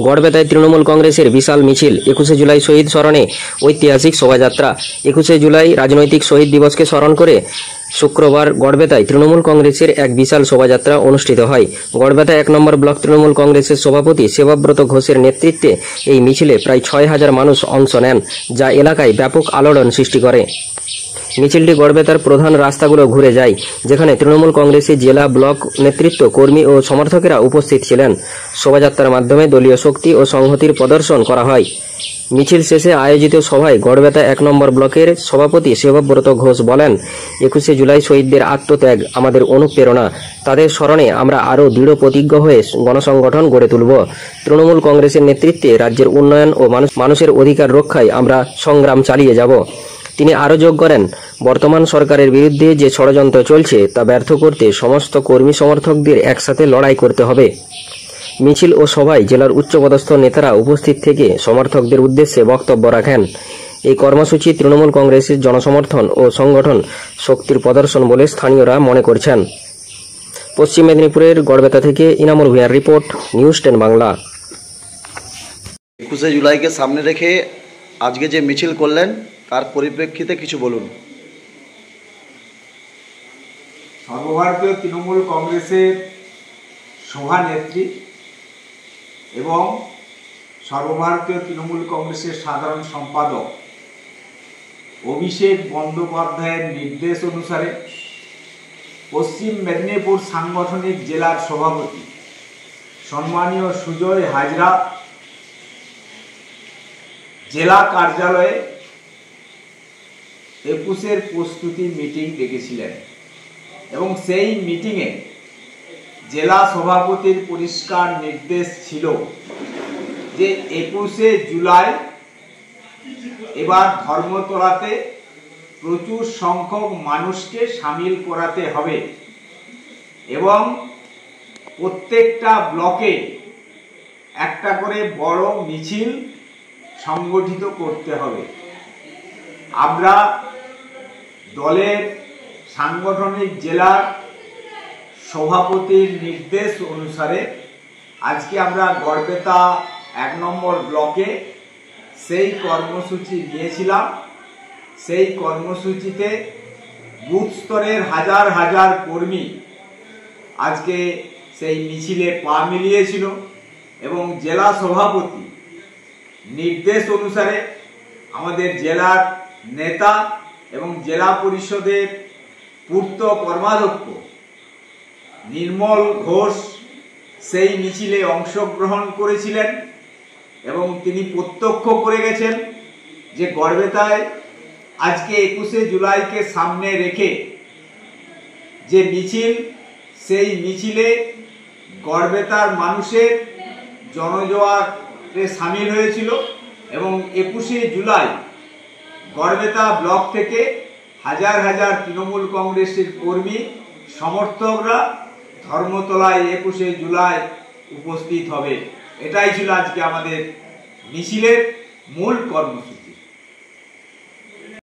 গড়বেতায় তৃণমূল কংগ্রেসের বিশাল মিছিল। 21শে জুলাই শহীদ স্মরণে ঐতিহাসিক শোভাযাত্রা। 21শে জুলাই রাজনৈতিক শহীদ দিবসকে স্মরণ করে শুক্রবার গড়বেতায় তৃণমূল কংগ্রেসের এক বিশাল শোভাযাত্রা অনুষ্ঠিত হয়। গড়বেতা 1 নম্বর ব্লক তৃণমূল কংগ্রেসের সভাপতি সেবাব্রত ঘোষের নেতৃত্বে এই মিছিলে প্রায় 6000 মানুষ অংশ নেন, যা এলাকায় ব্যাপক আলোড়ন সৃষ্টি করে। মিছিলটি গড়বেতার প্রধান রাস্তাগুলো ঘুরে যায়, যেখানে তৃণমূল কংগ্রেসের জেলা ব্লক নেতৃত্ব, কর্মী ও সমর্থকেরা উপস্থিত ছিলেন। শোভাযাত্রার মাধ্যমে দলীয় শক্তি ও সংহতির প্রদর্শন করা হয়। মিছিল শেষে আয়োজিত সভায় গড়বেতা 1 নম্বর ব্লকের সভাপতি সেবাব্রত ঘোষ বলেন, 21শে জুলাই শহীদদের আত্মত্যাগ আমাদের অনুপ্রেরণা। তাদের স্মরণে আমরা আরও দৃঢ় প্রতিজ্ঞ হয়ে গণসংগঠন গড়ে তুলব। তৃণমূল কংগ্রেসের নেতৃত্বে রাজ্যের উন্নয়ন ও মানুষের অধিকার রক্ষায় আমরা সংগ্রাম চালিয়ে যাব। তিনি আরও যোগ করেন, বর্তমান সরকারের বিরুদ্ধে যে ষড়যন্ত্র চলছে তা ব্যর্থ করতে সমস্ত কর্মী সমর্থকদের একসাথে লড়াই করতে হবে। মিছিল ও সভায় জেলার উচ্চপদস্থ নেতারা উপস্থিত থেকে সমর্থকদের উদ্দেশ্যে বক্তব্য রাখেন। এই কর্মসূচি তৃণমূল কংগ্রেসের জনসমর্থন ও সংগঠন শক্তির প্রদর্শন বলে স্থানীয়রা মনে করছেন। পশ্চিম মেদিনীপুরের গড়বেতা থেকে ইনামুল ভূঁইয়ার রিপোর্ট, নিউজ 10 বাংলা। 21শে জুলাইকে সামনে রেখে আজকে যে মিছিল করলেন তার পরিপ্রেক্ষিতে কিছু বলুন। সর্বভারতীয় তৃণমূল কংগ্রেসের সভানেত্রী এবং সর্বভারতীয় তৃণমূল কংগ্রেসের সাধারণ সম্পাদক অভিষেক বন্দ্যোপাধ্যায়ের নির্দেশ অনুসারে পশ্চিম মেদিনীপুর সাংগঠনিক জেলার সভাপতি সম্মানীয় সুজয় হাজরা জেলা কার্যালয়ে 21-এর প্রস্তুতি মিটিং ডেকেছিলেন এবং সেই মিটিংয়ে জেলা সভাপতির পরিষ্কার নির্দেশ ছিল যে 21শে জুলাই এবার ধর্মতলাতে প্রচুর সংখ্যক মানুষকে সামিল করাতে হবে এবং প্রত্যেকটা ব্লকে একটা করে বড় মিছিল সংগঠিত করতে হবে। আমরা দলের সাংগঠনিক জেলার সভাপতির নির্দেশ অনুসারে আজকে আমরা গড়বেতা 1 নম্বর ব্লকে সেই কর্মসূচি নিয়েছিলাম। সেই কর্মসূচিতে বুথ স্তরের হাজার হাজার কর্মী আজকে সেই মিছিলে পা মিলিয়েছিল এবং জেলা সভাপতি নির্দেশ অনুসারে আমাদের জেলার নেতা এবং জেলা পরিষদের পূর্ত কর্মাধ্যক্ষ নির্মল ঘোষ সেই মিছিলে অংশগ্রহণ করেছিলেন এবং তিনি প্রত্যক্ষ করে গেছেন যে গড়বেতায় আজকে 21শে জুলাইকে সামনে রেখে যে মিছিল, সেই মিছিলে গড়বেতার মানুষের জনজোয়ারে সামিল হয়েছিল এবং 21শে জুলাই গড়বেতা ব্লক থেকে হাজার হাজার তৃণমূল কংগ্রেসের কর্মী সমর্থকরা ধর্মতলায় 21শে জুলাই উপস্থিত হবে। এটাই ছিল আজকে আমাদের মিছিলের মূল কর্মসূচি।